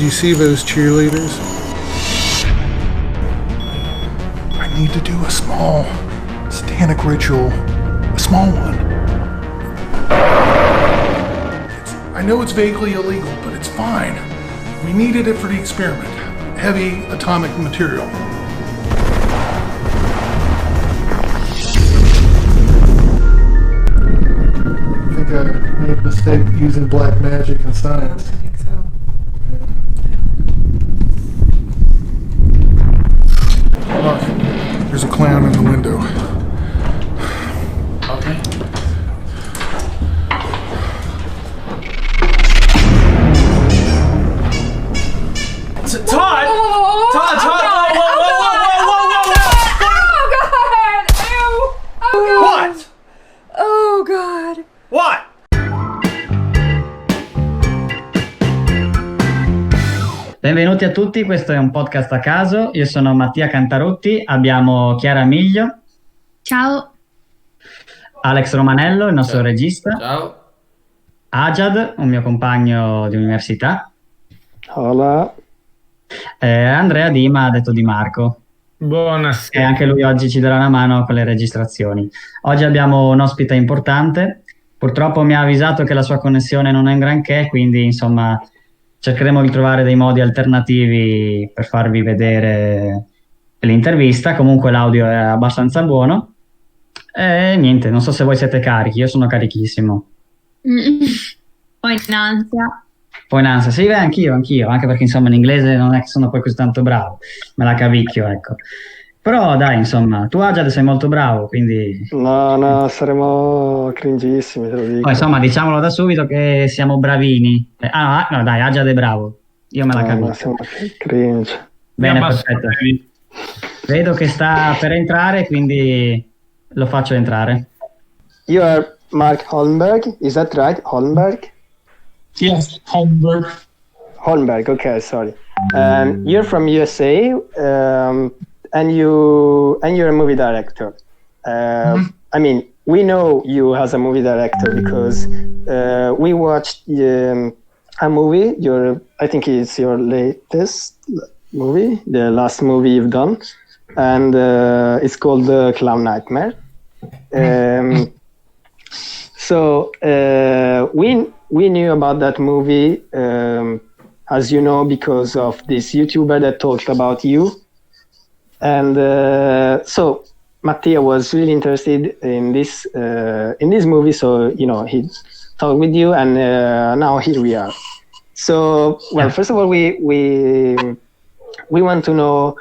you see those cheerleaders? I need to do a small satanic ritual. A small one. I know it's vaguely illegal, but it's fine. We needed it for the experiment. Heavy atomic material. I think I made a mistake using black magic and science. I think so. Look, there's a clown in the window. Okay. Todd! Oh, Todd! God. Whoa! Oh, God! Ew! Oh, God! What? Oh, God! What? Benvenuti a tutti, questo è un podcast a caso. Io sono Mattia Cantarotti, abbiamo Chiara Miglio. Ciao. Alex Romanello, il nostro regista. Ciao. Ajad, un mio compagno di università. Hola. Andrea Dima, detto Di Marco. Buonasera. E anche lui oggi ci darà una mano con le registrazioni. Oggi abbiamo un ospite importante. Purtroppo mi ha avvisato che la sua connessione non è un granché, quindi insomma cercheremo di trovare dei modi alternativi per farvi vedere l'intervista. Comunque l'audio è abbastanza buono. E niente, non so se voi siete carichi, io sono carichissimo. Poi in ansia. Poi in ansia, sì, beh, anch'io, anche perché insomma in inglese non è che sono poi così tanto bravo, me la cavicchio, ecco. Però dai, insomma, tu Ajad sei molto bravo, quindi... No, saremo cringissimi, te lo dico. Poi insomma diciamolo da subito che siamo bravini. No, dai, Ajad è bravo, io me la No, cavicchio. siamo cringe. Bene, perfetto. Vedo che sta per entrare, quindi lo faccio entrare. You are Mark Holmberg, is that right? Holmberg? Yes, Holmberg. Holmberg, okay, sorry. You're from USA, and you're a movie director. I mean, we know you as a movie director because we watched a movie. I think it's your latest movie, the last movie you've done, and it's called Clown Nightmare. So we knew about that movie, as you know, because of this YouTuber that talked about you. And so Mattia was really interested in this movie, so he talked with you, and now here we are. So, well, first of all, we want to know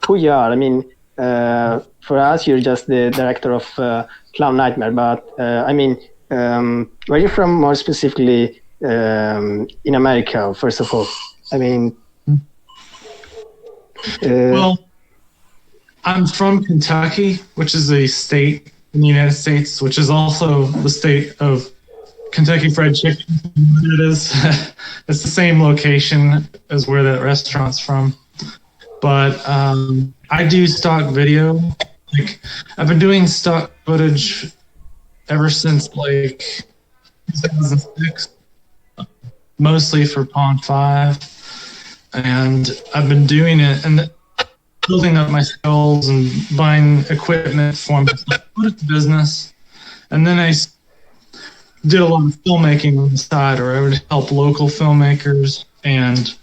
who you are. I mean, for us, you're just the director of Clown Nightmare, but I mean, where are you from more specifically in America, first of all? I mean... Well, I'm from Kentucky, which is a state in the United States, which is also the state of Kentucky Fried Chicken. It is. It's the same location as where that restaurant's from. But I do stock video. Like, I've been doing stock footage ever since like 2006, mostly for Pond 5. And I've been doing it and building up my skills and buying equipment for myself, put it to business. And then I did a lot of filmmaking on the side, or I would help local filmmakers and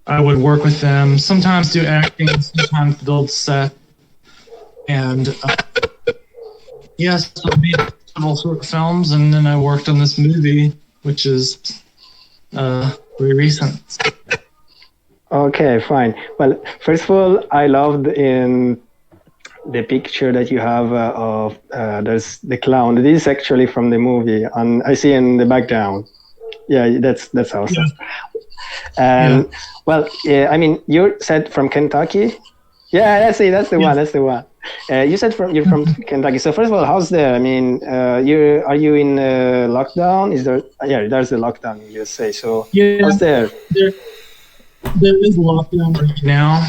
I would work with them, sometimes do acting, sometimes build set. And yes, I made several short films, and then I worked on this movie, which is very recent. Okay, fine. Well, first of all, I loved in the picture that you have of there's the clown. This is actually from the movie, and I see in the background. Yeah, that's awesome. Yeah. Well, yeah, I mean, you said from Kentucky. Yeah, that's the one. That's the one. You said you're from Kentucky. So first of all, how's there? I mean, are you in lockdown? Is there? Yeah, there's a lockdown in USA. So how's there? There is lockdown right now,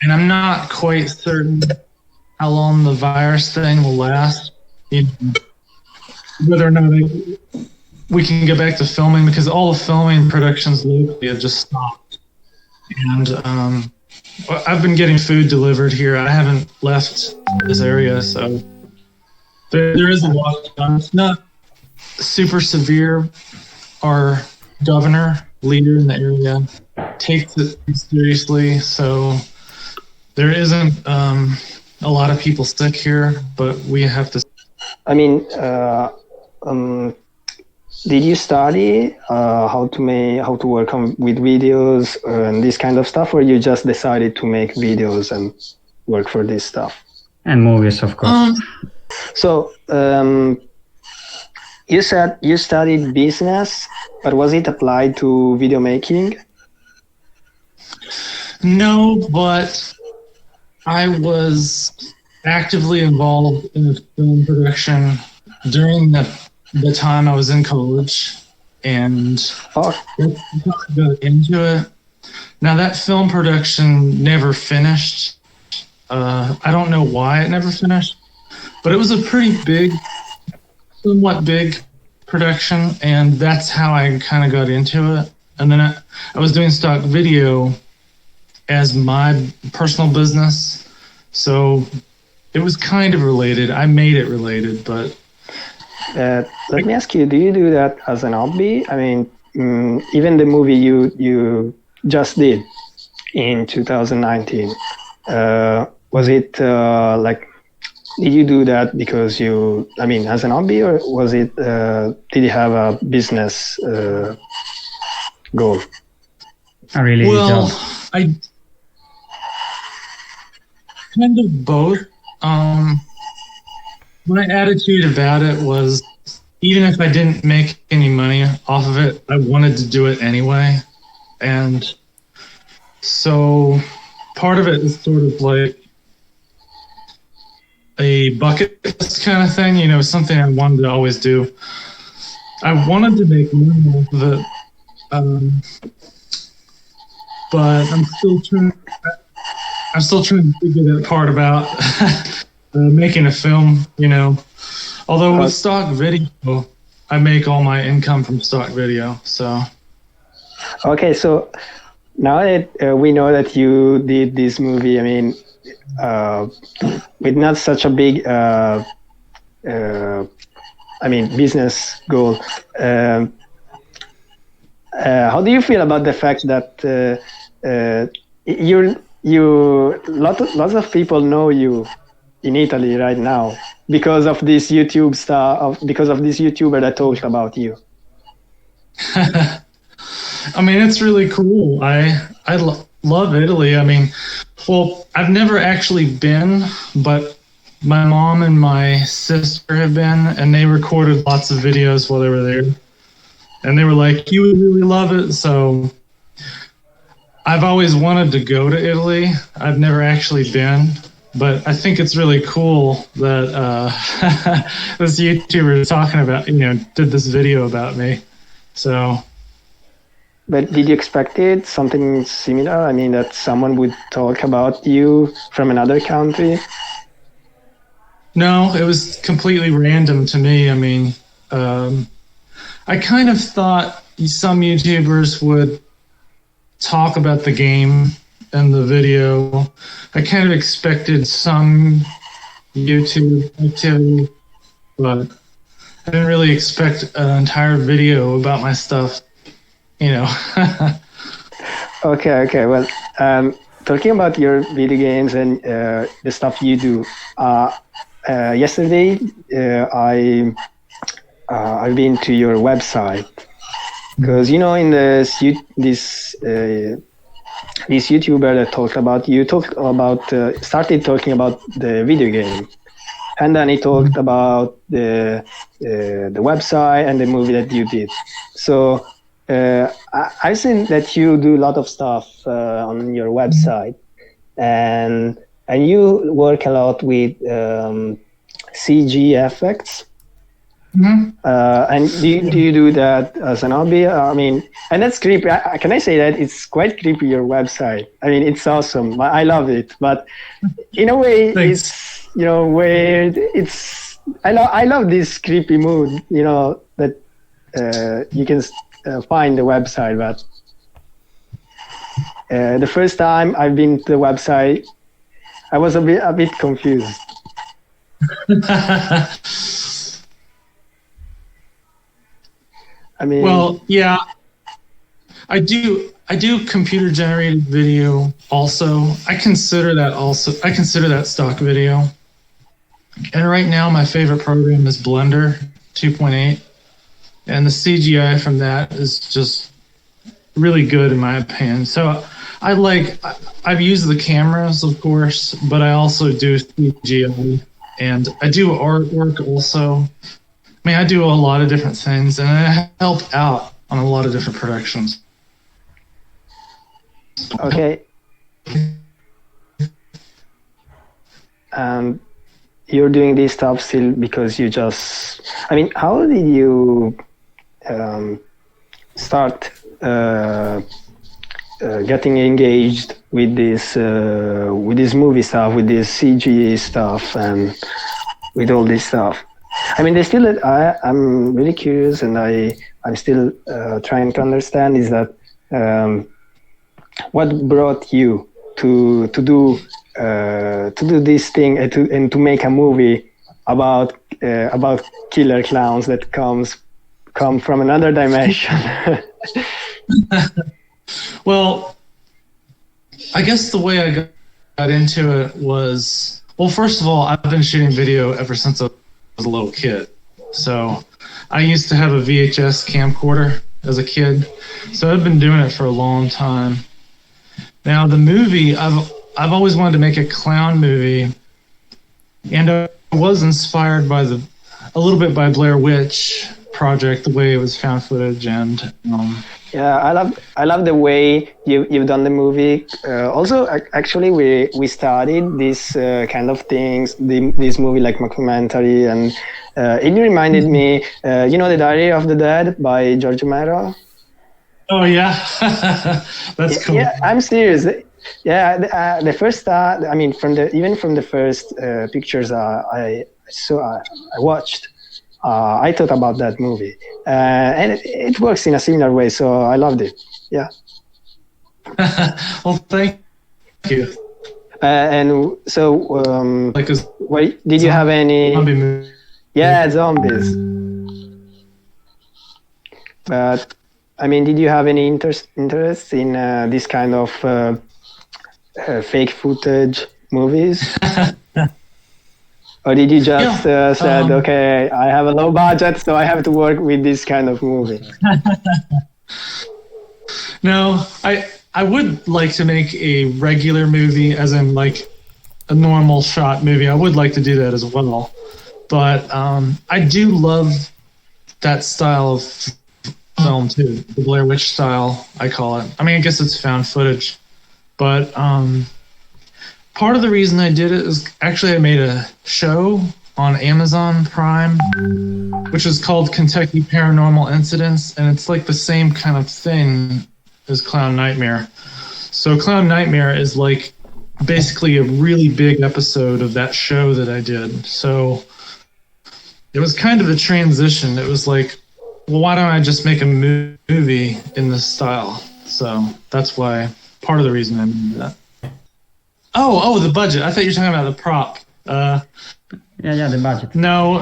and I'm not quite certain how long the virus thing will last. Whether or not we can get back to filming, because all the filming productions locally have just stopped. And I've been getting food delivered here. I haven't left this area, so there is a lockdown. It's not super severe. Our governor, leader in the area, takes it seriously, so there isn't a lot of people sick here, but we have to. I mean, did you study how to work with videos and this kind of stuff, or you just decided to make videos and work for this stuff? And movies, of course. So you said you studied business, but was it applied to video making? No, but I was actively involved in a film production during the time I was in college, and got into it. Now, that film production never finished. I don't know why it never finished, but it was a pretty big, somewhat big production, and that's how I kind of got into it. And then I was doing stock video as my personal business, so it was kind of related. I made it related, but let me ask you, do you do that as an hobby? I mean, even the movie you just did in 2019, was it did you do that because as an hobby, or was it, did you have a business goal? I really don't. I kind of both. My attitude about it was, even if I didn't make any money off of it, I wanted to do it anyway. And so part of it is sort of like a bucket list kind of thing, something I wanted to always do. I wanted to make money off of it, but I'm still trying to figure that part about making a film, Although with stock video, I make all my income from stock video, so. Okay, so now that we know that you did this movie, with not such a big, business goal, how do you feel about the fact that lots of people know you in Italy right now because of this YouTube star, because of this YouTuber that talked about you? It's really cool. I love Italy. I've never actually been, but my mom and my sister have been, and they recorded lots of videos while they were there. And they were like, you would really love it. So I've always wanted to go to Italy. I've never actually been, but I think it's really cool that this YouTuber is talking about, did this video about me. So. But did you expect it, something similar? That someone would talk about you from another country? No, it was completely random to me. I kind of thought some YouTubers would talk about the game and the video. I kind of expected some YouTube activity, but I didn't really expect an entire video about my stuff. Okay. Well, talking about your video games and the stuff you do, yesterday I've been to your website because in this YouTuber that talked about you started talking about the video game, and then he talked about the website and the movie that you did. So. I've seen that you do a lot of stuff on your website, and you work a lot with CG effects. Mm-hmm. And do you do that as an hobby? And that's creepy. Can I say that it's quite creepy, your website? It's awesome. I love it, but in a way, Thanks. It's weird. I love this creepy mood. That find the website, but the first time I've been to the website, I was a bit confused. I mean, well, yeah, I do computer generated video also. I consider that stock video. And right now my favorite program is Blender 2.8, and the CGI from that is just really good in my opinion. So I've used the cameras, of course, but I also do CGI, and I do artwork also. I mean, I do a lot of different things, and I help out on a lot of different productions. okay. You're doing this stuff still because you just... I mean, how did you start getting engaged with this movie stuff, with this CG stuff, and with all this stuff? I mean, I'm really curious, and I'm still trying to understand is that what brought you to do this thing and to make a movie about killer clowns that come from another dimension. Well, I guess the way I got into it was, well, first of all, I've been shooting video ever since I was a little kid. So I used to have a VHS camcorder as a kid. So I've been doing it for a long time. Now the movie, I've always wanted to make a clown movie, and I was inspired by a little bit by Blair Witch Project, the way it was found footage, and yeah, I love the way you've done the movie. Also, actually, we studied these kind of things, this movie like documentary, and it reminded me, The Diary of the Dead by George Romero. Oh yeah, that's cool. Yeah, I'm serious. Yeah, the first, I mean, from the first pictures I watched, I thought about that movie, and it works in a similar way. So I loved it. Yeah. Well, thank you. And so, did you have any? Zombie movie. Yeah, zombies. But I mean, did you have any interest in this kind of fake footage movies? Or did you just said, okay, I have a low budget, so I have to work with this kind of movie? No, I would like to make a regular movie, as in like a normal shot movie. I would like to do that as well. But I do love that style of film too, the Blair Witch style, I call it. I mean, I guess it's found footage. But part of the reason I did it is actually I made a show on Amazon Prime, which is called Kentucky Paranormal Incidents, and it's like the same kind of thing as Clown Nightmare. So Clown Nightmare is like basically a really big episode of that show that I did. So it was kind of a transition. It was like, well, why don't I just make a movie in this style? So that's why, part of the reason I made that. Oh, the budget. I thought you were talking about the prop. Yeah, the budget. No,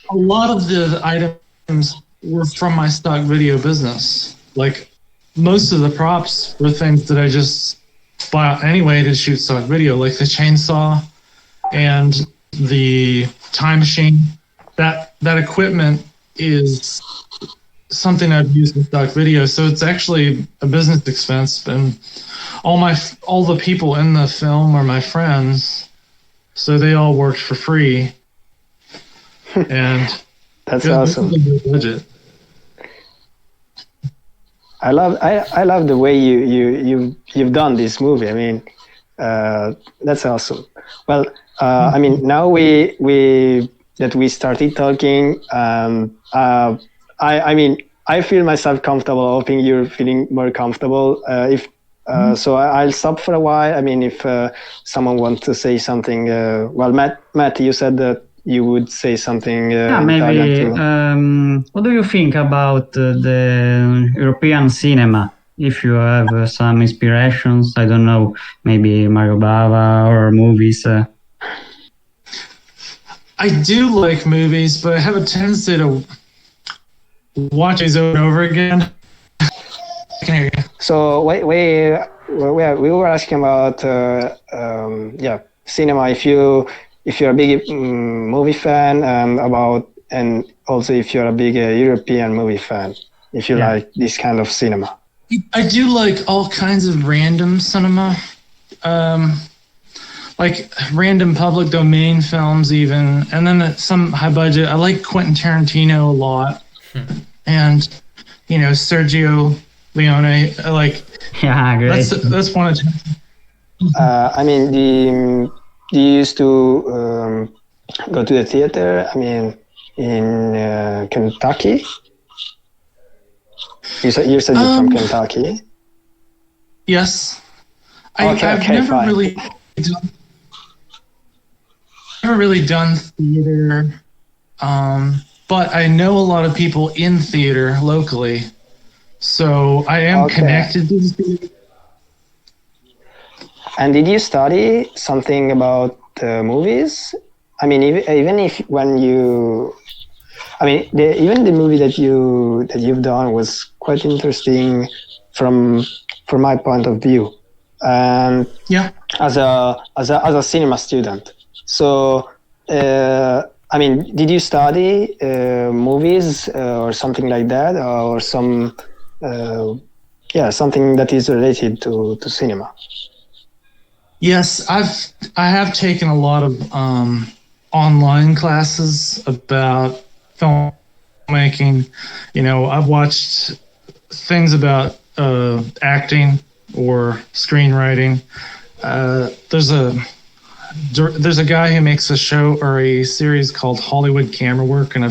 a lot of the items were from my stock video business. Like, most of the props were things that I just bought anyway to shoot stock video, like the chainsaw and the time machine. That equipment is something I've used in stock video, so it's actually a business expense. And all the people in the film are my friends, so they all worked for free. And that's awesome. Budget. I love the way you've done this movie. I mean, that's awesome. Well, I mean, now we started talking. I mean, I feel myself comfortable. Hoping you're feeling more comfortable. So I'll stop for a while. I mean, if someone wants to say something, well, Matt, you said that you would say something Yeah, in maybe. Italian too. What do you think about the European cinema? If you have some inspirations, I don't know, maybe Mario Bava or movies. I do like movies, but I have a tendency to watch these over and over again. I can hear you. So we were asking about cinema. If you're a big movie fan, and also if you're a big European movie fan, if you like this kind of cinema. I do like all kinds of random cinema, like random public domain films even, and then some high budget. I like Quentin Tarantino a lot, and Sergio Leone. I like. Yeah, great. That's one of them. I mean, do you used to go to the theater? I mean, in Kentucky. You said you're from Kentucky. Yes. I've never really done theater, but I know a lot of people in theater locally, so I am connected to the theater. And did you study something about movies? I mean, even the movie that you've done was quite interesting from my point of view, and as a cinema student. So, I mean, did you study movies or something like that, or something that is related to cinema? Yes, I have taken a lot of online classes about filmmaking. I've watched things about acting or screenwriting. There's a guy who makes a show or a series called Hollywood Camera Work, and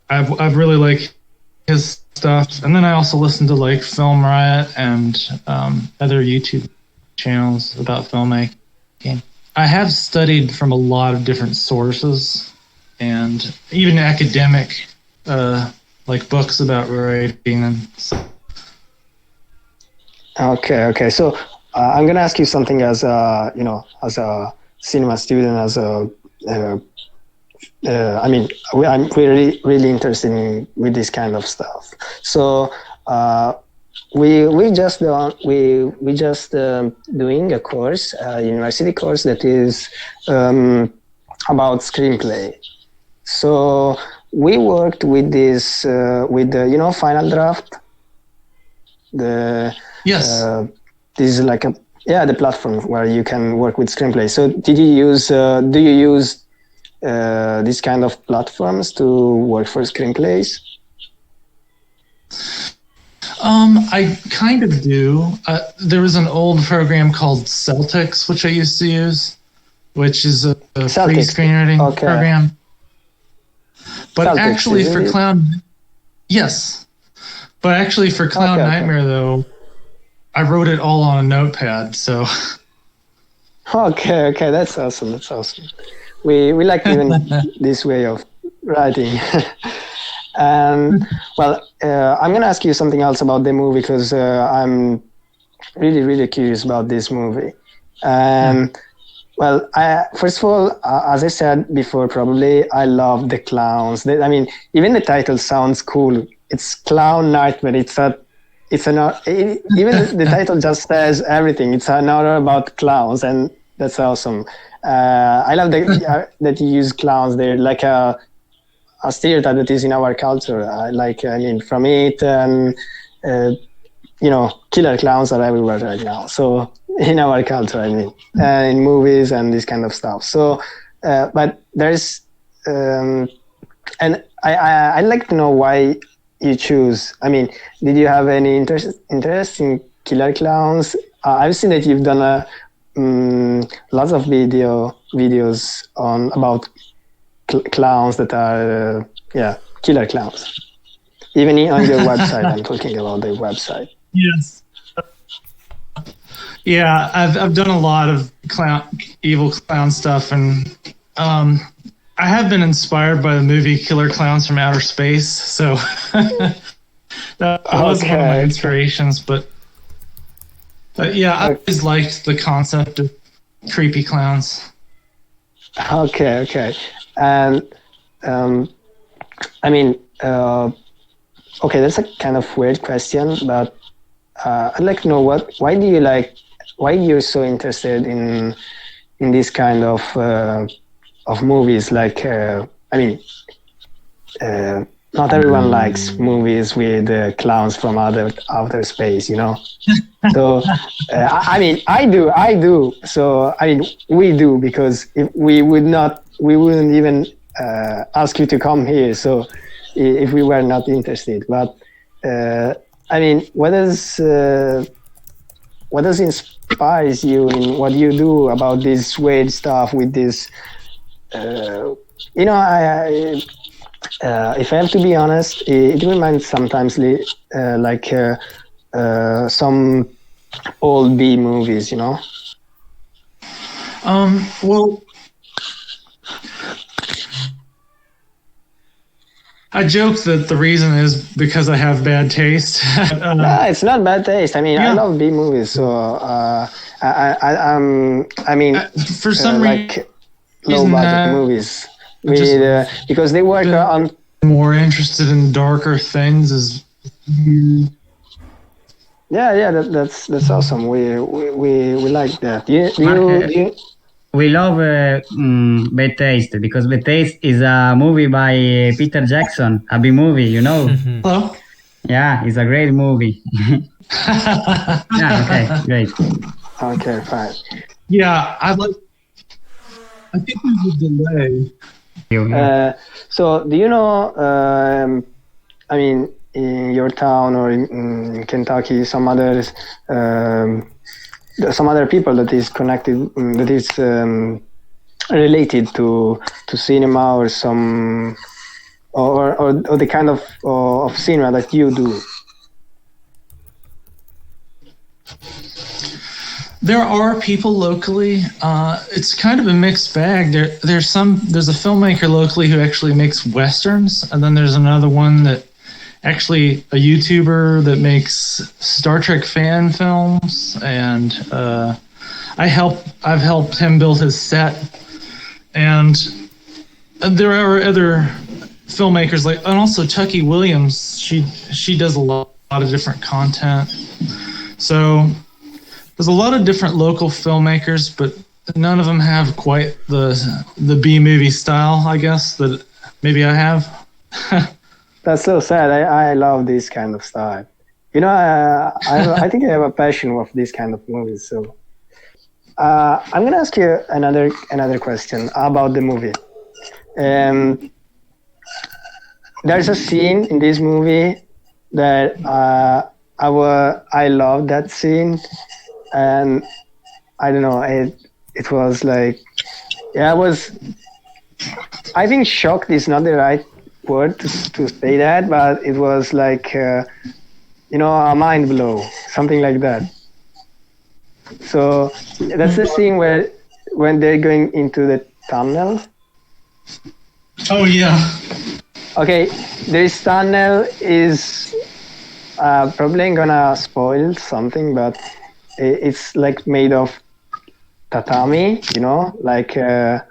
I've really liked his stuff. And then I also listen to like Film Riot and other YouTube channels about filmmaking. I have studied from a lot of different sources, and even academic, like books about writing and stuff. Okay. So I'm gonna ask you something as a cinema student. I'm really interested with this kind of stuff. So we just doing a course, university course that is about screenplay. So we worked with this with the Final Draft. Yes. This is like the platform where you can work with screenplay. So do you use these kind of platforms to work for screenplays? I kind of do. There was an old program called Celtics, which I used to use, which is a free screenwriting program. But Celtics, actually for Cloud Nightmare, though, I wrote it all on a notepad, so. Okay, that's awesome. We like even this way of writing. And I'm gonna ask you something else about the movie, because I'm really, really curious about this movie. First of all, as I said before, probably I love the clowns. Even the title sounds cool. It's Clown Nightmare. Even the title just says everything. It's an horror about clowns, and that's awesome. I love that you use clowns. They're like a stereotype that is in our culture. From it, and killer clowns are everywhere right now. So in our culture, in movies and this kind of stuff. So, but there's, and I'd like to know why you choose. Did you have any interest in killer clowns? I've seen that you've done lots of videos about clowns that are killer clowns. Even on your website, I'm talking about the website. Yes. Yeah, I've done a lot of evil clown stuff, and I have been inspired by the movie Killer Clowns from Outer Space, so that was one of my inspirations. But yeah, I always liked the concept of creepy clowns. Okay. And I mean, okay, that's a kind of weird question, but I'd like to know why you're so interested in this kind of movies. Like, I mean, not everyone likes movies with clowns from outer space, you know. So, I mean, I do. So, I mean, we do, because if we wouldn't even ask you to come here. So, if we were not interested, but I mean, what does inspires you in what you do about this weird stuff with this? You know, I if I have to be honest, it reminds sometimes like some old B movies, you know. Well, I joke that the reason is because I have bad taste. No, it's not bad taste. I mean, I love B movies, so I mean, for some like low budget movies with because they work on. More interested in darker things is. Yeah, that's awesome. We like that. We love Bad Taste, because Bad Taste is a movie by Peter Jackson, a B movie, you know. Hello. Yeah, it's a great movie. Yeah, okay, great. Okay, fine. Yeah, I think there's a delay. So, do you know? I mean, in your town or in Kentucky, some other people that is connected, that is related to cinema or some or the kind of cinema that you do. There are people locally. It's kind of a mixed bag. There's a filmmaker locally who actually makes westerns, and then there's another one that actually a YouTuber that makes Star Trek fan films, and I've helped him build his set, and there are other filmmakers and also Chucky Williams. She does a lot of different content, so. There's a lot of different local filmmakers, but none of them have quite the B movie style, I guess, that maybe I have. That's so sad. I love this kind of style. You know, I think I have a passion of this kind of movies. So I'm gonna ask you another question about the movie. There's a scene in this movie that I love that scene. And I don't know, it was like, yeah, I think shocked is not the right word to say that, but it was like, you know, a mind blow, something like that. So that's the scene when they're going into the tunnel. Oh, yeah. Okay, this tunnel is probably gonna spoil something, but it's like made of tatami, you know, like the,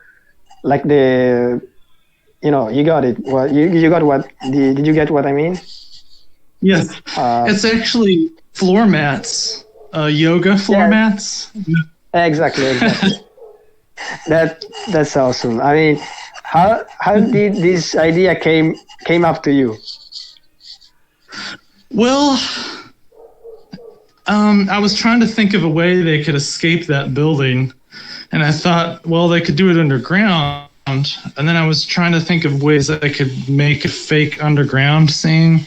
you know, you got it. What you got? What did you get? What I mean? Yes, it's actually floor mats, yoga floor mats. Exactly. That's awesome. I mean, how did this idea came up to you? Well. I was trying to think of a way they could escape that building, and I thought, well, they could do it underground. And then I was trying to think of ways that I could make a fake underground scene.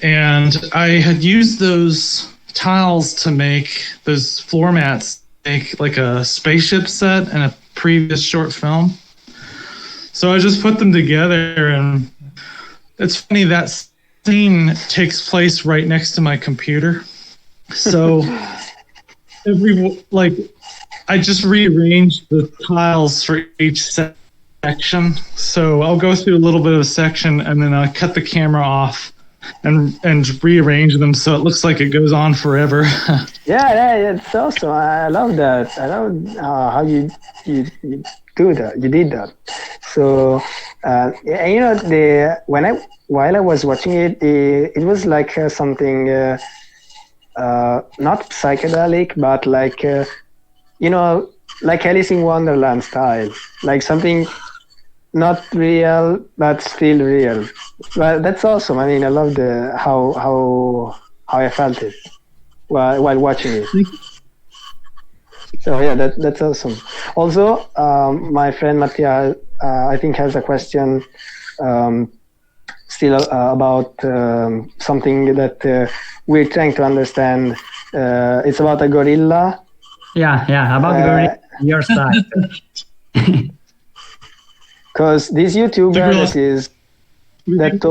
And I had used those tiles to make those floor mats, make like a spaceship set in a previous short film. So I just put them together, and it's funny that scene takes place right next to my computer, so I just rearranged the tiles for each section. So I'll go through a little bit of a section and then I'll cut the camera off and rearrange them so it looks like it goes on forever. Yeah, it's awesome. I love that. I love how you do that. You did that. So, while I was watching it, it was like something not psychedelic, but like like Alice in Wonderland style, like something not real but still real. Well, that's awesome. I mean, I love how I felt it while watching it. So yeah, that's awesome. Also, my friend Mattia, I think, has a question still about something that we're trying to understand. It's about a gorilla. Yeah, about gorilla, your side. Because this YouTuber that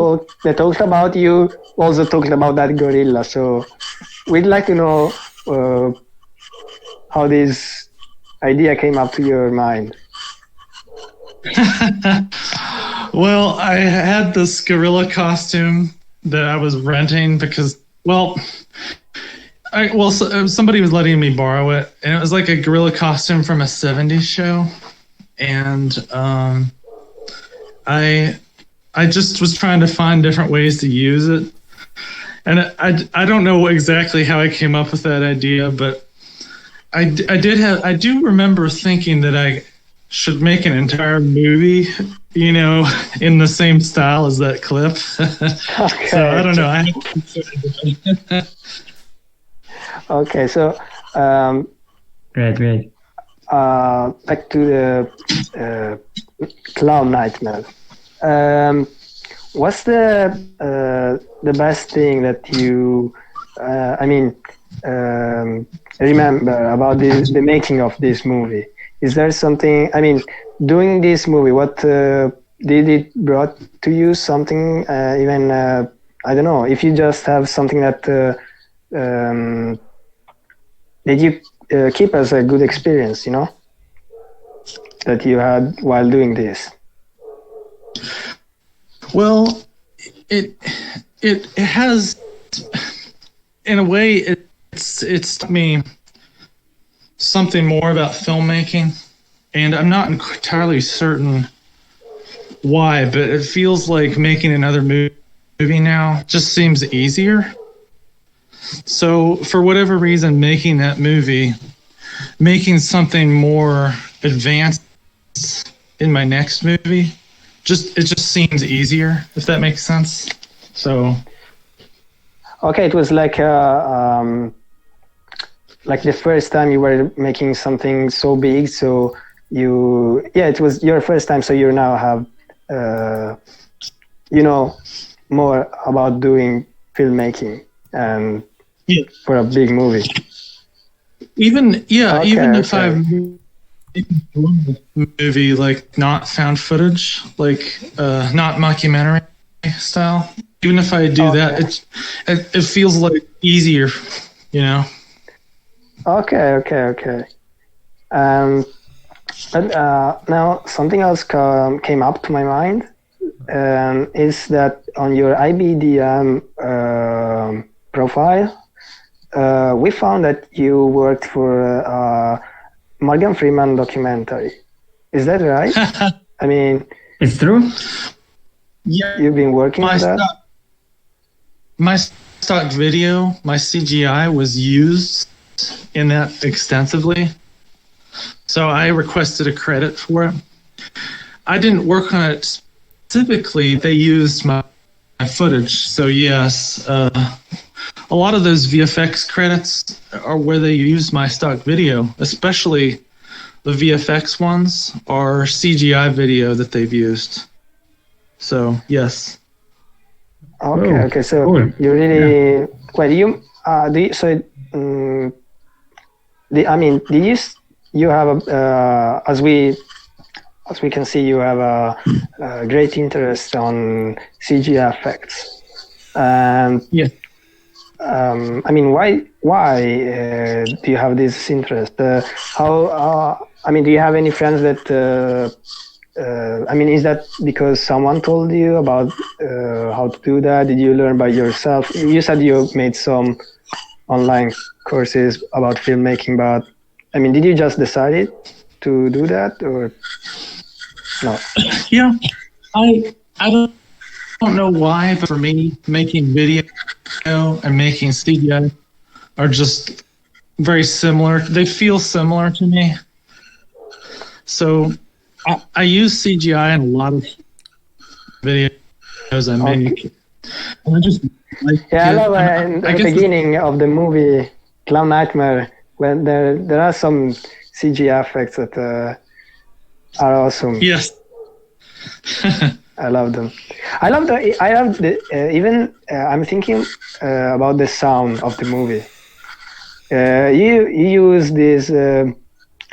talked about you also talked about that gorilla. So we'd like to know how this idea came up to your mind. Well, I had this gorilla costume that I was renting because, somebody was letting me borrow it, and it was like a gorilla costume from a 70s show. And I just was trying to find different ways to use it. And I don't know exactly how I came up with that idea, but I do remember thinking that I should make an entire movie, in the same style as that clip. Okay. So I don't know. Okay, so Great. Back to the clown nightmare. What's the best thing that you remember about the making of this movie? Is there something, doing this movie, what did it brought to you? Something even I don't know, if you just have something that did you keep as a good experience, that you had while doing this? Well, it has, in a way, it's taught me something more about filmmaking, and I'm not entirely certain why, but it feels like making another movie now just seems easier. So for whatever reason, making that movie, making something more advanced in my next movie, it just seems easier, if that makes sense. So okay, it was like the first time you were making something so big, so it was your first time, so you now have more about doing filmmaking and for a big movie. Even if I've made a movie like not found footage, like not mockumentary style, even if I do that, it feels like easier, Okay. But now something else came up to my mind, is that on your IBDM profile, we found that you worked for Morgan Freeman documentary. Is that right? It's true. Yeah, you've been working on that? My stock video, my CGI was used in that extensively. So I requested a credit for it. I didn't work on it specifically. They used my footage. So yes, a lot of those VFX credits are where they use my stock video, especially the VFX ones are CGI video that they've used. So yes. Okay. So cool. you really you have as we can see, you have a great interest on CGI effects. Yeah. I mean, why do you have this interest? I mean, do you have any friends that? I mean, is that because someone told you about how to do that? Did you learn by yourself? You said you made some online courses about filmmaking, but I mean, did you just decide to do that or no? Yeah, I don't know why, but for me, making video and making CGI are just very similar. They feel similar to me. So I use CGI in a lot of videos I make. And I just like I it. love in the beginning of the movie Clown Nightmare when there are some CGI effects that are awesome. Yes. I love them. I love the even I'm thinking about the sound of the movie. You use this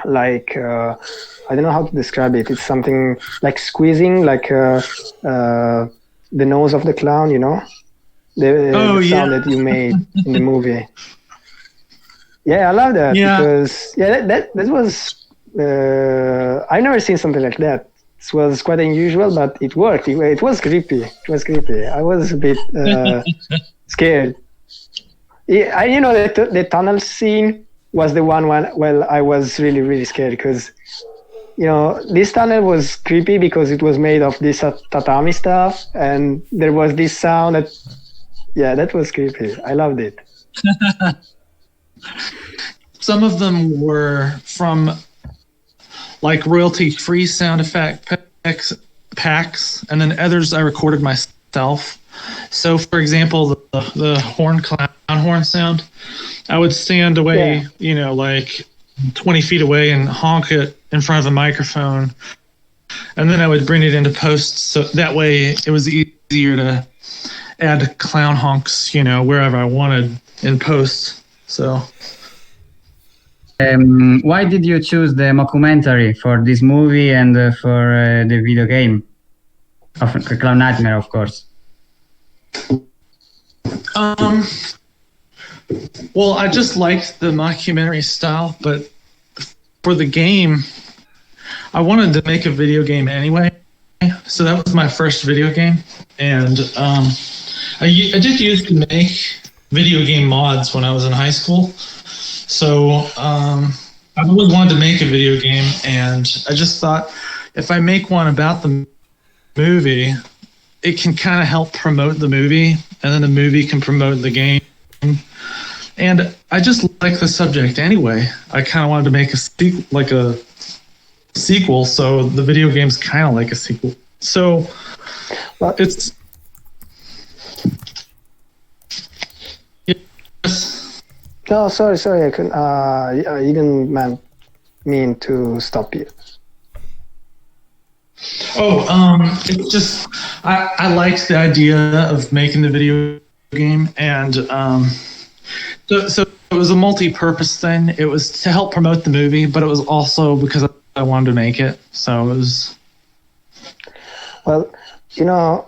like I don't know how to describe it. It's something like squeezing, like the nose of the clown. You know, the sound that you made in the movie. Yeah, I love that because that was I've never seen something like that. It was quite unusual, but it worked. It was creepy. I was a bit scared. Yeah, you know, the tunnel scene was the one where I was really, really scared because, you know, this tunnel was creepy because it was made of this tatami stuff, and there was this sound that was creepy. I loved it. Some of them were from like royalty-free sound effect packs, and then others I recorded myself. So, for example, the clown horn sound, I would stand away, you know, like 20 feet away and honk it in front of a microphone, and then I would bring it into post, so that way it was easier to add clown honks, you know, wherever I wanted in post. So. Why did you choose the mockumentary for this movie and for the video game of Clown Nightmare, of course? Well, I just liked the mockumentary style, but for the game, I wanted to make a video game anyway. So that was my first video game, and I did used to make video game mods when I was in high school. So I've always wanted to make a video game, and I just thought if I make one about the movie, it can kind of help promote the movie, and then the movie can promote the game. And I just like the subject anyway. I kind of wanted to make a sequel, so the video game's kind of like a sequel. So it's... Yes. No, sorry, I couldn't. I didn't mean to stop you. It's just I liked the idea of making the video game, and so it was a multi-purpose thing. It was to help promote the movie, but it was also because I wanted to make it. So it was. Well, you know,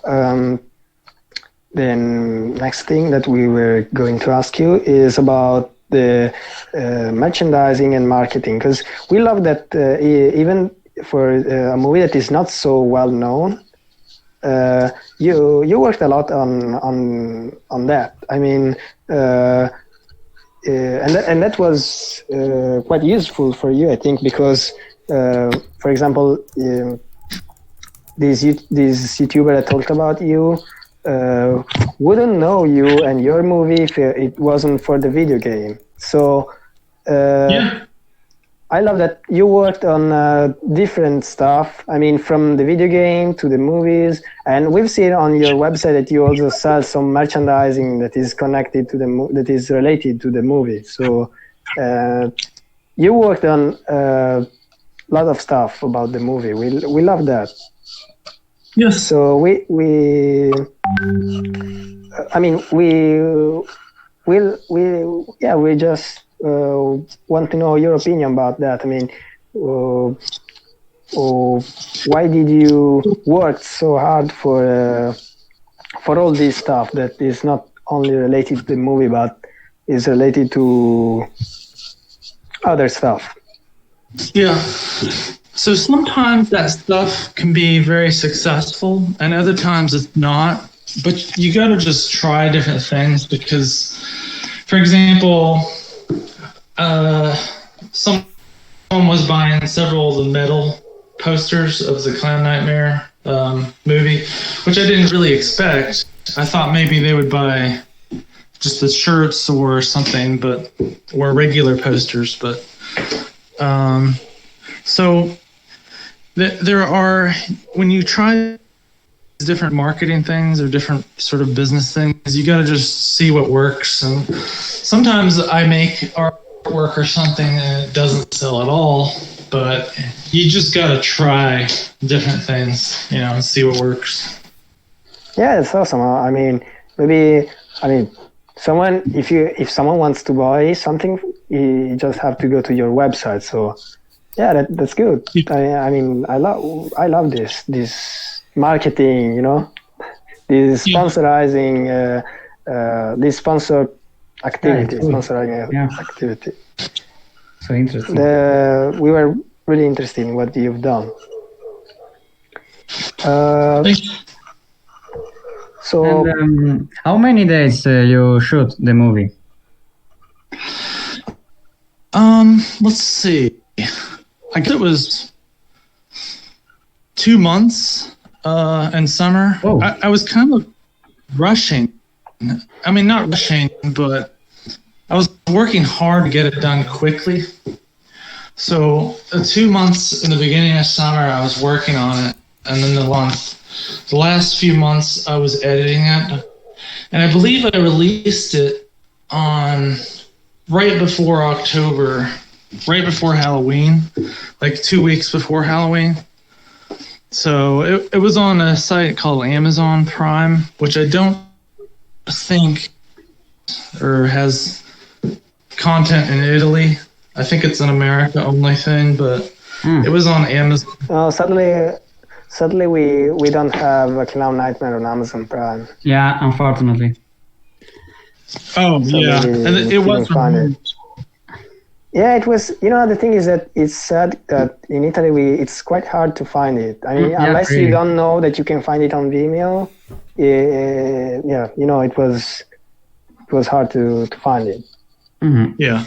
the next thing that we were going to ask you is about the merchandising and marketing, because we love that even for a movie that is not so well known, you worked a lot on that. I mean, and that was quite useful for you, I think, because for example, this YouTuber that talked about you wouldn't know you and your movie if it wasn't for the video game. So I love that you worked on different stuff. I mean, from the video game to the movies, and we've seen on your website that you also sell some merchandising that is connected to that is related to the movie. So you worked on a lot of stuff about the movie. We love that. Yes. So we just want to know your opinion about that. I mean, why did you work so hard for all this stuff that is not only related to the movie, but is related to other stuff. Yeah. So sometimes that stuff can be very successful, and other times it's not. But you got to just try different things because, for example, someone was buying several of the metal posters of the Clown Nightmare movie, which I didn't really expect. I thought maybe they would buy just the shirts or something, or regular posters. But so there are, when you try different marketing things or different sort of business things, you got to just see what works. And sometimes I make artwork or something and it doesn't sell at all, but you just got to try different things, and see what works. Yeah, it's awesome. I mean, if someone wants to buy something, you just have to go to your website. So yeah, that's good. I mean, I love this marketing, this sponsoring, this sponsor activity, activity. So interesting. We were really interested in what you've done. So, and, how many days you shoot the movie? Let's see. I guess it was 2 months in summer. Oh. I was kind of rushing. I mean, not rushing, but I was working hard to get it done quickly. So 2 months in the beginning of summer, I was working on it. And then the last few months, I was editing it. And I believe I released it on right before October, right before Halloween, like 2 weeks before Halloween. So it was on a site called Amazon Prime, which I don't think or has content in Italy. I think it's an America only thing, but it was on Amazon. Sadly, we don't have a Clown Nightmare on Amazon Prime. Yeah, unfortunately. Oh, so yeah. And it wasn't. Yeah, it was. The thing is that it's sad that in Italy it's quite hard to find it. I mean, unless you don't know that you can find it on Vimeo. It was hard to find it. Mm-hmm. Yeah.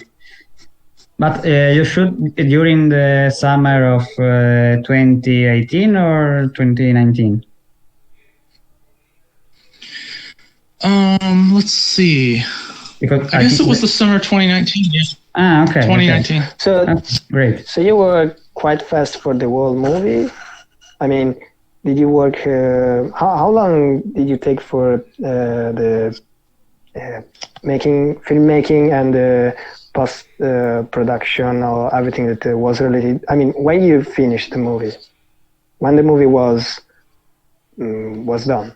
But you shoot during the summer of 2018 or 2019? Let's see. Because I guess it was the summer 2019. Yeah. Okay. 2019. Okay. So that's great. So you were quite fast for the whole movie. I mean, did you work? How long did you take for the filmmaking and the post production or everything that was related? I mean, when you finished the movie, when the movie was done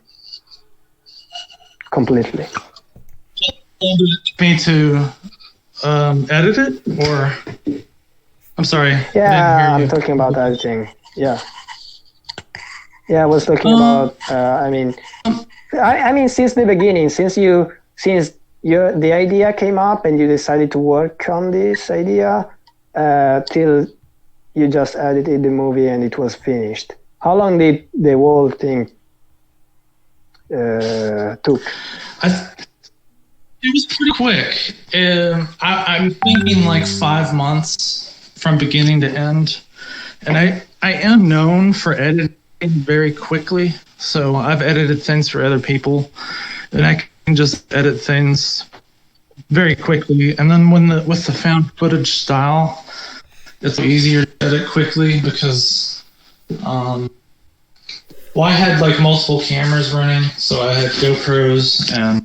completely. Me to edit it, or I'm sorry. Yeah, I'm talking about editing. Yeah, I was talking about. I mean, since the beginning, since the idea came up and you decided to work on this idea, till you just edited the movie and it was finished. How long did the whole thing took? It was pretty quick. I'm thinking like 5 months from beginning to end. And I am known for editing very quickly. So I've edited things for other people. And I can just edit things very quickly. And then with the found footage style, it's easier to edit quickly because I had like multiple cameras running. So I had GoPros and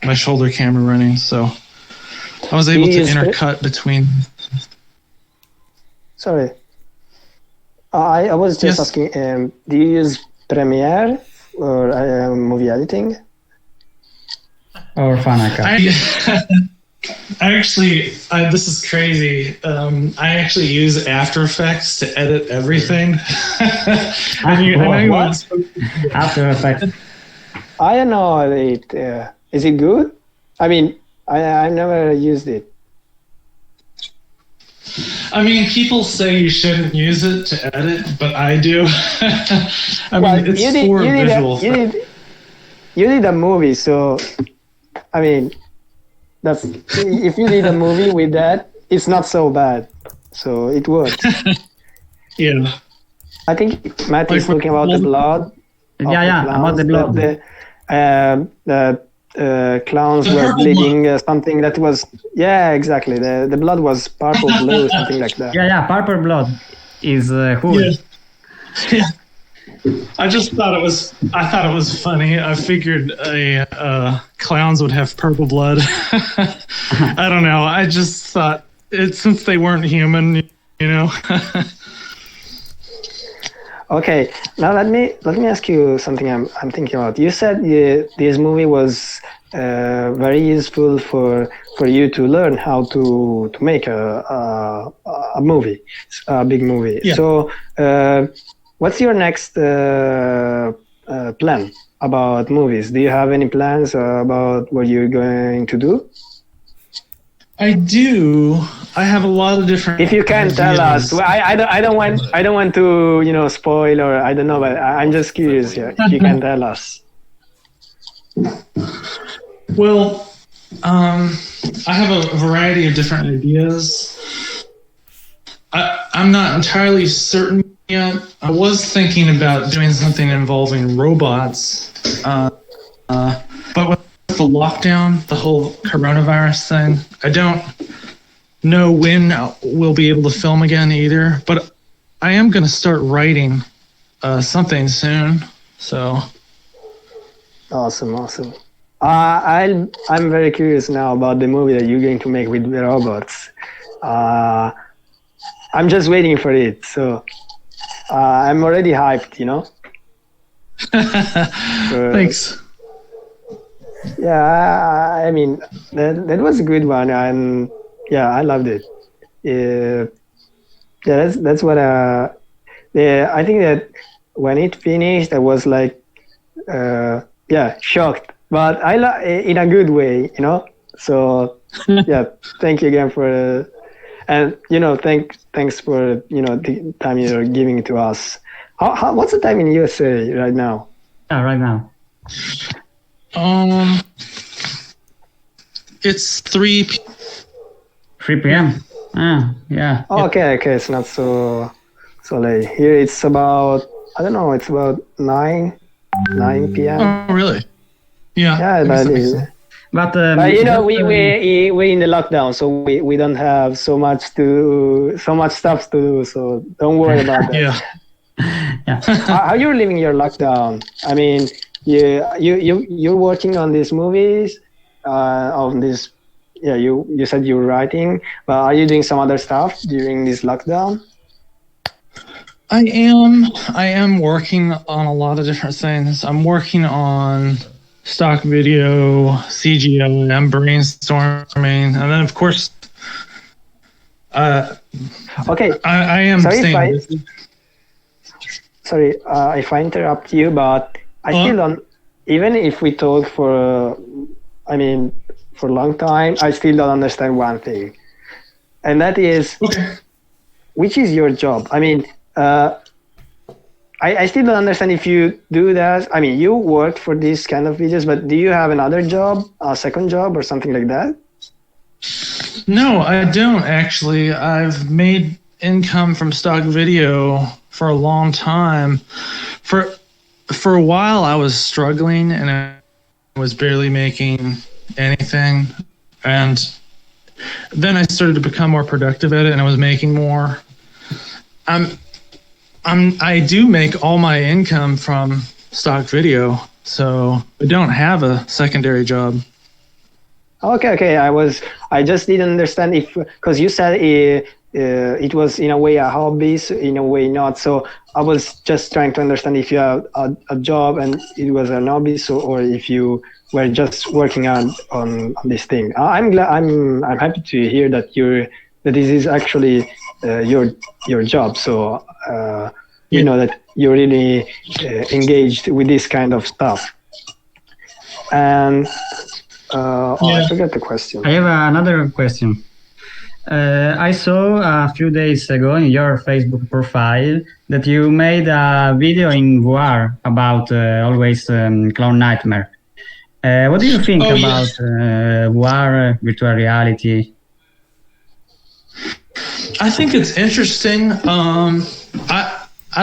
my shoulder camera running, so I was able to intercut between. Sorry, I was just asking. Do you use Premiere or movie editing? Or Final Cut? This is crazy. I actually use After Effects to edit everything. After Effects. I don't know. Is it good? I mean, I never used it. I mean, people say you shouldn't use it to edit, but I do. I mean, it's for visual. You did a movie, so I mean, if you did a movie with that, it's not so bad. So it works. Yeah. I think Matt is talking about the blood. Yeah, about the blood. The clowns The were purple bleeding something that was exactly the blood was purple blue something like that. Yeah, purple blood is cool. Yeah. I just thought it was funny. I figured clowns would have purple blood. I don't know. I just thought since they weren't human, you know. Okay, now let me ask you something I'm thinking about. You said this movie was very useful for you to learn how to make a movie, a big movie. Yeah. So what's your next plan about movies? Do you have any plans about what you're going to do? I do. I have a lot of different. If you can tell us, well, I don't want to spoil or I don't know, but I'm just curious here. If you can tell us. Well, I have a variety of different ideas. I'm not entirely certain yet. I was thinking about doing something involving robots, but with the lockdown, the whole coronavirus thing, I don't know when we'll be able to film again either. But I am going to start writing something soon. So Awesome. I'm very curious now about the movie that you're going to make with the robots. I'm just waiting for it, so I'm already hyped, Thanks. Yeah, I mean that was a good one, and yeah, I loved it. Yeah, that's what. I think that when it finished, I was like, shocked, but in a good way, So yeah, thank you again for, and thanks for the time you're giving to us. What's the time in USA right now? Right now. It's 3 p.m. Yeah. Oh, okay, it's not so late. Here it's about, I don't know, it's about 9 p.m. Oh, really? Yeah. Yeah, but we're in the lockdown, so we don't have so much stuff to do. So don't worry about that. Yeah. How you're living your lockdown? I mean, you're working on these movies, on this. Yeah, you said you were writing, but are you doing some other stuff during this lockdown? I am working on a lot of different things. I'm working on stock video, CGI, I'm brainstorming, and then of course, okay. I am staying busy. Sorry, if I interrupt you, but I still don't. Even if we talk for a long time, I still don't understand one thing, and that is, which is your job? I mean, I still don't understand if you do that. I mean, you work for these kind of videos, but do you have another job, a second job, or something like that? No, I don't actually. I've made income from stock video for a long time. For a while, I was struggling and I was barely making anything, and then I started to become more productive at it, and I was making more. I do make all my income from stock video, so I don't have a secondary job. Okay. I just didn't understand because you said it was in a way a hobby, so in a way not. So I was just trying to understand if you have a job and it was an hobby, or if you were just working on this thing. I'm glad. I'm happy to hear that this is actually your job. So that you're really engaged with this kind of stuff. And I Yeah. forgot the question. I have another question. I saw a few days ago in your Facebook profile that you made a video in VR about Always Clown Nightmare. What do you think Oh, about yes. VR, virtual reality? I think it's interesting.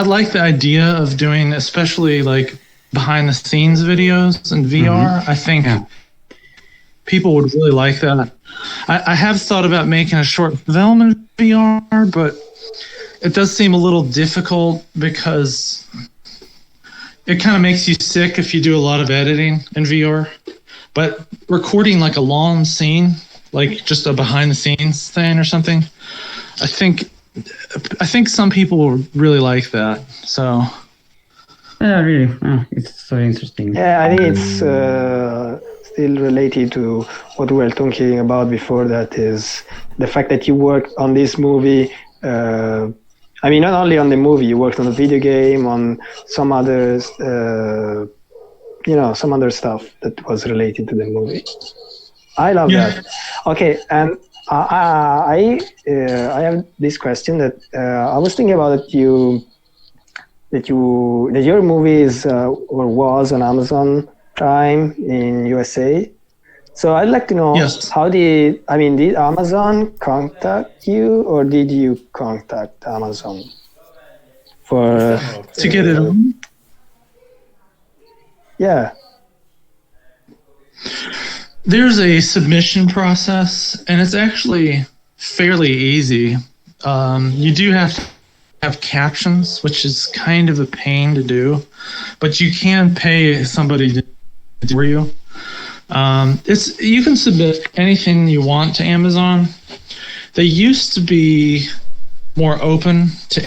I like the idea of doing, especially like behind the scenes videos in VR. I think Yeah. people would really like that. I have thought about making a short film in VR, but it does seem a little difficult because it kind of makes you sick if you do a lot of editing in VR. But recording like a long scene, like just a behind the scenes thing or something, I think some people will really like that. So Yeah, really, it's so interesting. Yeah, I think it's still related to what we were talking about before. That is the fact that you worked on this movie. I mean, not only on the movie, you worked on the video game, on some others, some other stuff that was related to the movie. I love Yeah. that. Okay, and I have this question that I was thinking about that your movie is or was on Amazon Prime in USA. So I'd like to know Yes. did Amazon contact you, or did you contact Amazon for to get it on. yeah. There's a submission process, and it's actually fairly easy. You do have to have captions, which is kind of a pain to do, but you can pay somebody to do for you. You can submit anything you want to Amazon. They used to be more open to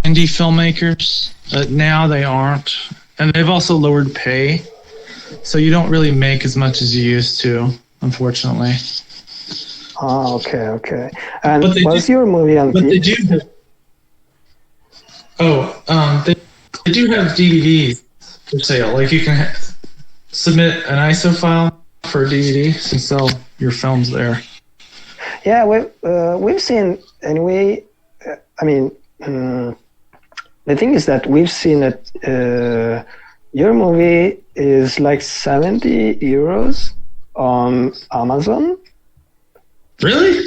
indie filmmakers, but now they aren't, and they've also lowered pay. So you don't really make as much as you used to, unfortunately. Oh, okay. And But they was do- your movie on? But they do have, they do have DVDs for sale. Like you can submit an ISO file for a DVD and sell your films there. Yeah, we've seen anyway. The thing is that we've seen that your movie is like 70 euros on Amazon. Really?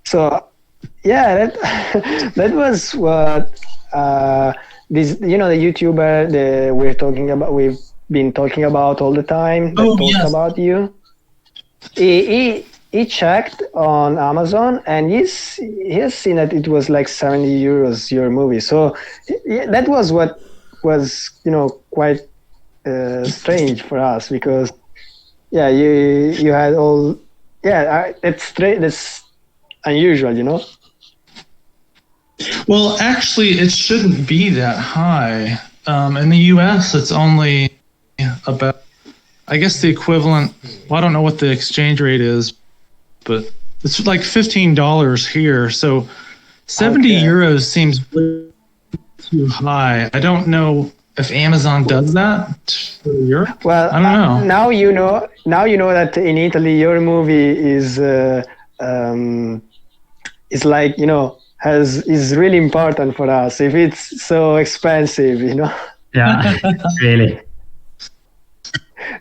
So yeah, that that was what this the YouTuber we've been talking about all the time that talks yes. about you. He checked on Amazon and he has seen that it was like 70 euros your movie. So that was what was quite strange for us, because you had all that's unusual. Well, actually, it shouldn't be that high. In the U.S., it's only about, I guess the equivalent. Well, I don't know what the exchange rate is, but it's like $15 here. So 70 Okay. euros seems way too high. I don't know if Amazon does that for Europe. Well, I don't know. Now you know that in Italy your movie is like is really important for us. If it's so expensive, Yeah, really.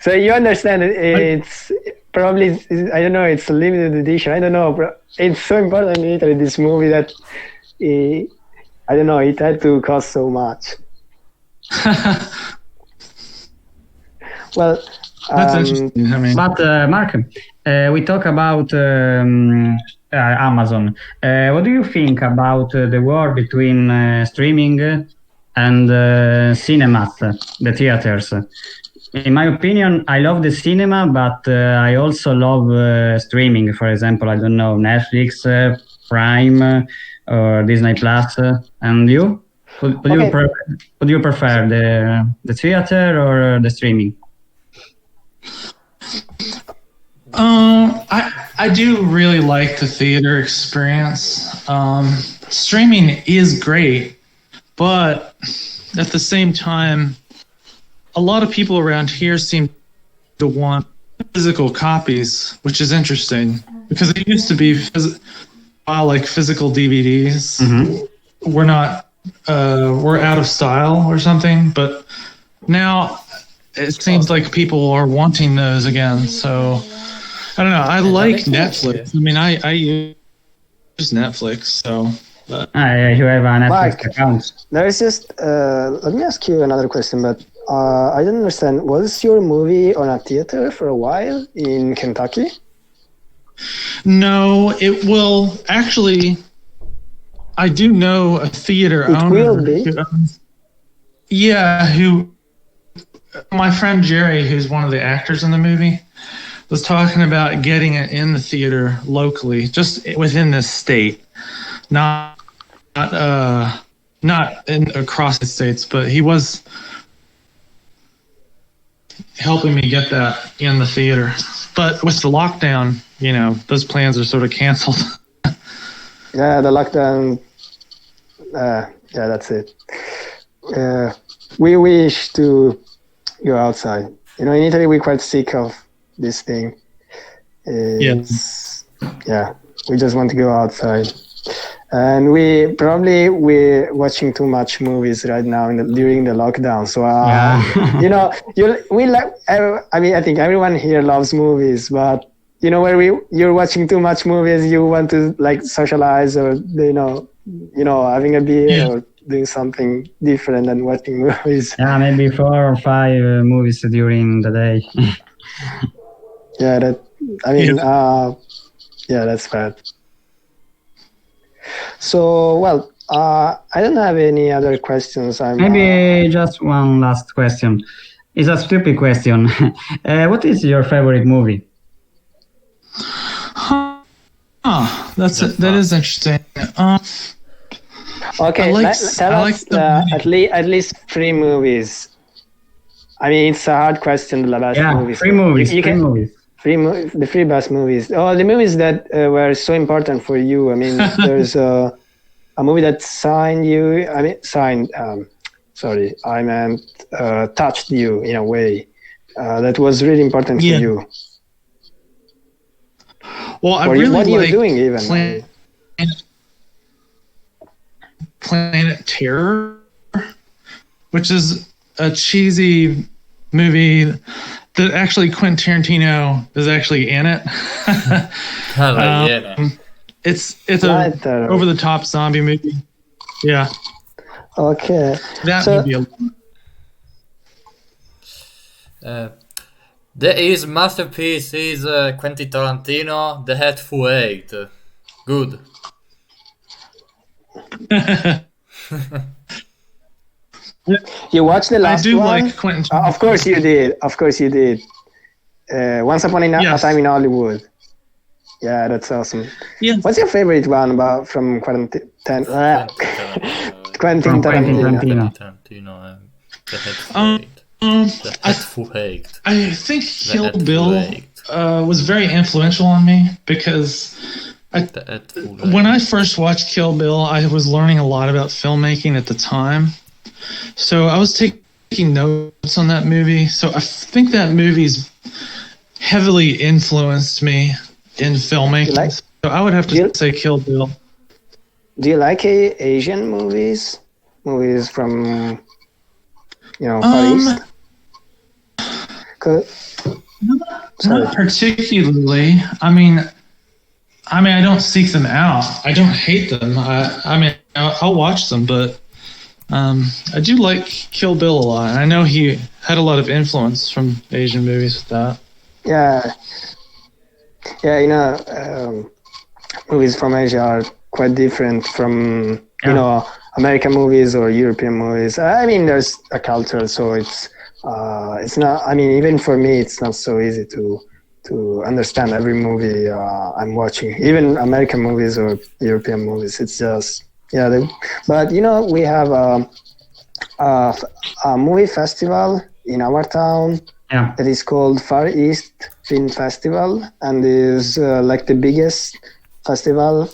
So you understand it's probably, I don't know, it's a limited edition. I don't know, but it's so important in Italy, this movie, that I don't know, it had to cost so much. Well, That's interesting. I mean, But Mark, we talk about Amazon. What do you think about the war between streaming and cinemas, the theaters? In my opinion, I love the cinema, but I also love streaming. For example, I don't know, Netflix, Prime, or Disney Plus. And you? Would you prefer the theater or the streaming? I do really like the theater experience. Streaming is great, but at the same time, a lot of people around here seem to want physical copies, which is interesting because it used to be like physical DVDs were not were out of style or something, but now it seems like people are wanting those again. So I don't know. I like Netflix. I mean, I use Netflix, so. You have a Netflix Mark, account. there is just let me ask you another question, but I don't understand. Was your movie on a theater for a while in Kentucky? No, it will actually. I do know a theater owner. Will be. Who my friend Jerry, who's one of the actors in the movie, was talking about getting it in the theater locally, just within this state, not in across the states, but he was helping me get that in the theater. But with the lockdown, those plans are sort of canceled. Yeah, the lockdown. Yeah, that's it. We wish to go outside. In Italy, we're quite sick of this thing. Yeah, we just want to go outside. And we're watching too much movies right now during the lockdown. So I think everyone here loves movies, but where you're watching too much movies, you want to socialize or having a beer or doing something different than watching movies. Yeah, maybe 4 or 5 movies during the day. That's bad. So, I don't have any other questions. Maybe just one last question. It's a stupid question. What is your favorite movie? That is interesting. Okay, tell us at least 3 movies. I mean, it's a hard question. The best movies. 3 movies. The 3 best movies. Oh, the movies that were so important for you. I mean, there's a movie that touched you in a way that was really important for you. Well, I really what like are you doing even? Planet Terror, which is a cheesy movie that actually Quentin Tarantino is actually in it. It's a over the top zombie movie. Yeah. Okay. That movie. His masterpiece is Quentin Tarantino, The Hateful Eight. Good. You watched the last one? I do like Quentin. Of course you did. Once Upon a Time in Hollywood. Yeah, that's awesome. Yeah. What's your favorite one from Quentin Tarantino? The Hateful Eight. I think Kill Bill was very influential on me because when I first watched Kill Bill, I was learning a lot about filmmaking at the time. So I was taking notes on that movie. So I think that movie's heavily influenced me in filmmaking. So I would have to say Kill Bill. Do you like Asian movies? Movies from, Far East? Not particularly. I mean, I don't seek them out. I don't hate them. I'll watch them, but I do like Kill Bill a lot. I know he had a lot of influence from Asian movies with that. Yeah, movies from Asia are quite different from American movies or European movies. I mean, there's a culture, so it's not. I mean, even for me, it's not so easy to understand every movie I'm watching, even American movies or European movies. It's just but we have a movie festival in our town that is called Far East Film Festival, and is like the biggest festival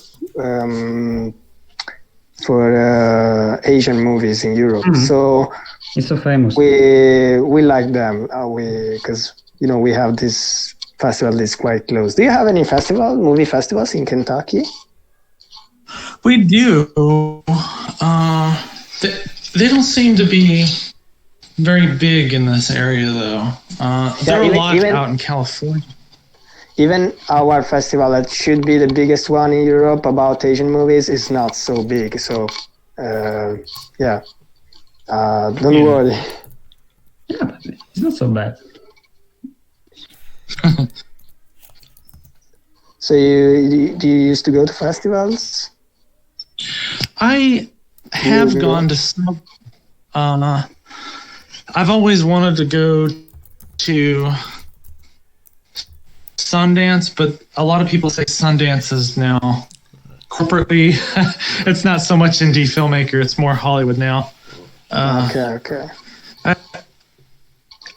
for Asian movies in Europe. So it's so famous. We like them because we have this festival that's quite close. Do you have any movie festivals in Kentucky? We do. They don't seem to be very big in this area, though. There are a lot out in California. Even our festival that should be the biggest one in Europe about Asian movies is not so big. So, don't worry. Yeah, it's not so bad. So do you used to go to festivals? I have gone to some. I've always wanted to go to Sundance, but a lot of people say Sundance is now corporately. It's not so much indie filmmaker; it's more Hollywood now. Okay.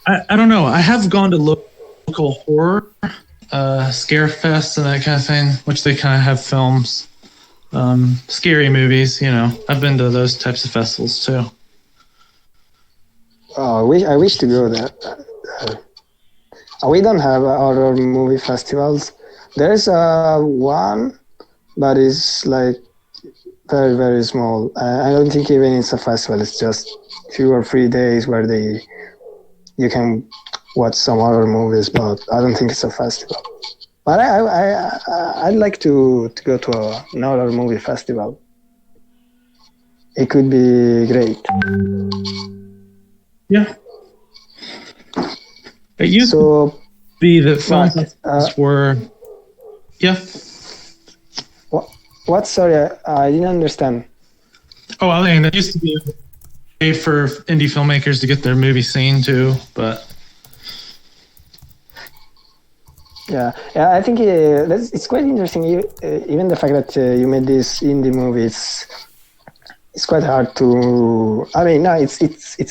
I don't know. I have gone to local horror, scare fest and that kind of thing, which they kind of have films, scary movies. I've been to those types of festivals too. Oh, I wish to go there. We don't have horror movie festivals. There's one, but it's like very, very small. I don't think even it's a festival. It's just 2 or 3 days where you can watch some horror movies, but I don't think it's a festival. But I'd like to go to an horror movie festival. It could be great. Yeah. It used to be that film festivals were. Yeah. What? Sorry, I didn't understand. Oh, I mean, it used to be a way for indie filmmakers to get their movie seen too, but. Yeah, I think it's quite interesting. Even the fact that you made this indie movie, it's quite hard to. I mean, no, it's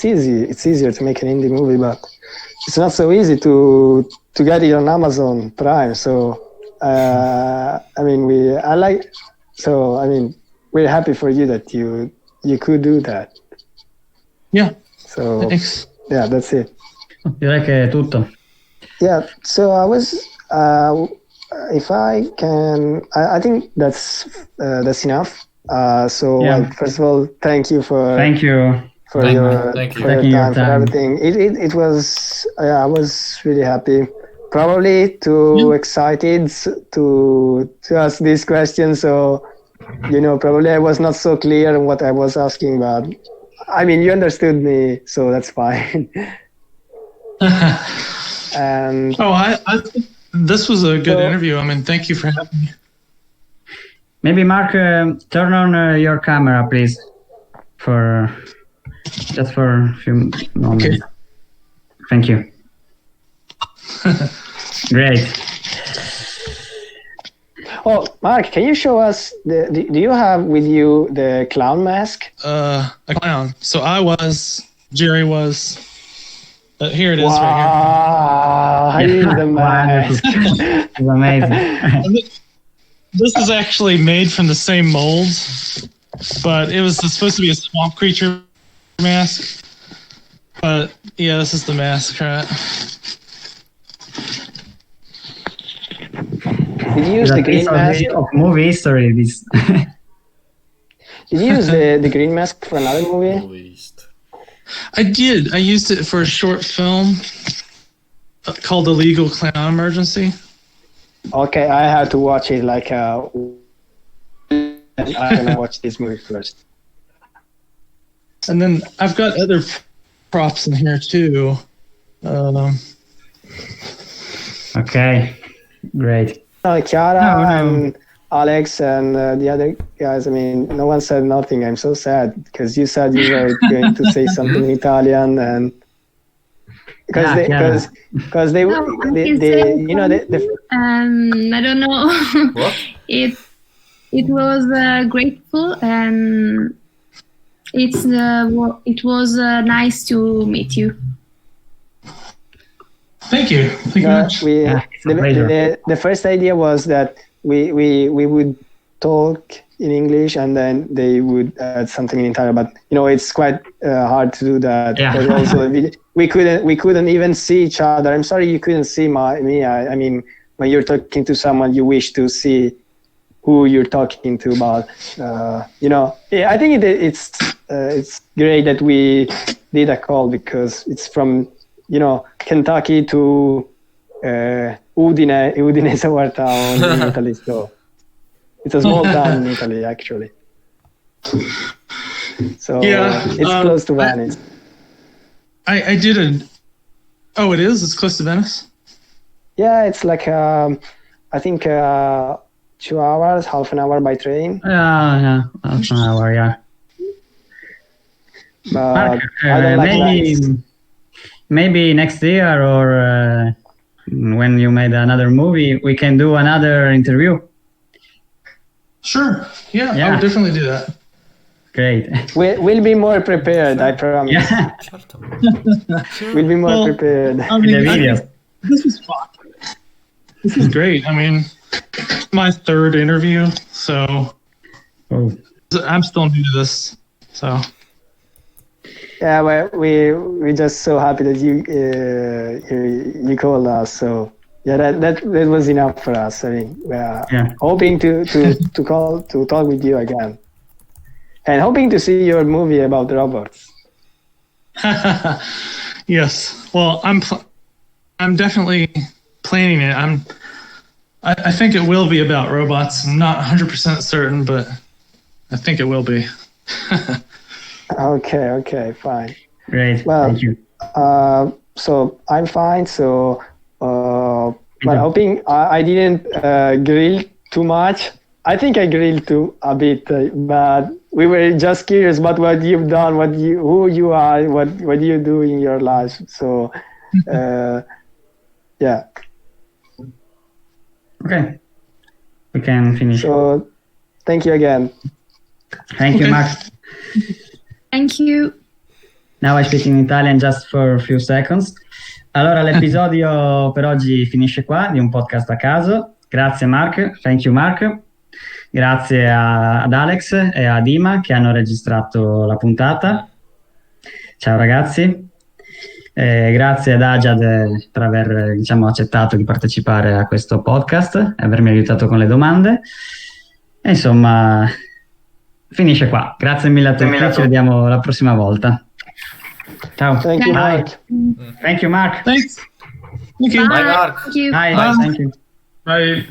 easy. It's easier to make an indie movie, but it's not so easy to get it on Amazon Prime. So, we're happy for you that you could do that. Yeah. So, thanks. Yeah, that's it. Direi che è tutto. Yeah. So I was. If I can, I think that's enough. First of all, thank you for your time, for everything. It was I was really happy, probably too excited to ask these questions. So probably I was not so clear on what I was asking, but I mean you understood me, so that's fine. And I think this was a good interview. I mean, thank you for having me. Maybe Mark, turn on your camera, please, just for a few moments. Okay. Thank you. Great. Oh, Mark, can you show us do you have with you the clown mask? A clown. So Jerry was. Here it is, right here. He's the mask. It's amazing. This is actually made from the same mold, but it was supposed to be a swamp creature mask. But yeah, this is the mask, right? Did you use the green mask? Of movie history, this. Did you use the green mask for another movie? I did. I used it for a short film called The Legal Clown Emergency. Okay, I have to watch it I'm gonna watch this movie first. And then I've got other props in here too. Okay, great. Chiara and Alex and the other guys, I mean, no one said nothing. I'm so sad because you said you were going to say something in Italian, and because I don't know. What? It was grateful, and it was nice to meet you. Thank you. Thank you much. The first idea was that we would talk in English, and then they would add something in Italian. But it's quite hard to do that. Yeah. But also, we couldn't even see each other. I'm sorry you couldn't see me. I mean, when you're talking to someone, you wish to see who you're talking to about. I think it's great that we did a call, because it's from Kentucky to Udine is our town in Italy. So it's a small town in Italy, actually. So it's close to Venice. I did it is? It's close to Venice? Yeah, it's like I think 2 hours, half an hour by train. Yeah, half an hour, yeah. But Mark, I don't like maybe next year, or when you made another movie, we can do another interview. Sure. Yeah, I Yeah. would definitely do that. Great. We'll be more prepared, I promise. Yeah. We'll be more prepared. I mean, The video. this is fun. This is great. I mean, my third interview, so Oh. I'm still new to this. So Yeah, well, we're just so happy that you called us. So yeah, that was enough for us. I mean, we're hoping to talk with you again, and hoping to see your movie about robots. yes. Well, I'm definitely planning it. I think it will be about robots. I'm not 100% certain, but I think it will be. Okay, fine. Great. Well, Thank you. So I'm fine. So, but hoping I didn't grill too much. I think I grilled a bit, but we were just curious about what you've done, who you are, what you do in your life. So, yeah. Okay. We can finish. So, thank you again. Thank you, Mark. Thank you. Now I speak in Italian just for a few seconds. Allora, l'episodio per oggi finisce qua, di un podcast a caso. Grazie Mark, thank you Mark. Grazie ad Alex e a Dima che hanno registrato la puntata. Ciao ragazzi. Grazie ad Ajad per aver accettato di partecipare a questo podcast e avermi aiutato con le domande. E insomma, finisce qua. Grazie mille a tutti, ci vediamo la prossima volta. Ciao. Thank you, Mark. Thank you, Mark. Thanks. Thank you. Bye, Mark. Thank you. Bye. Bye. Thank you. Bye.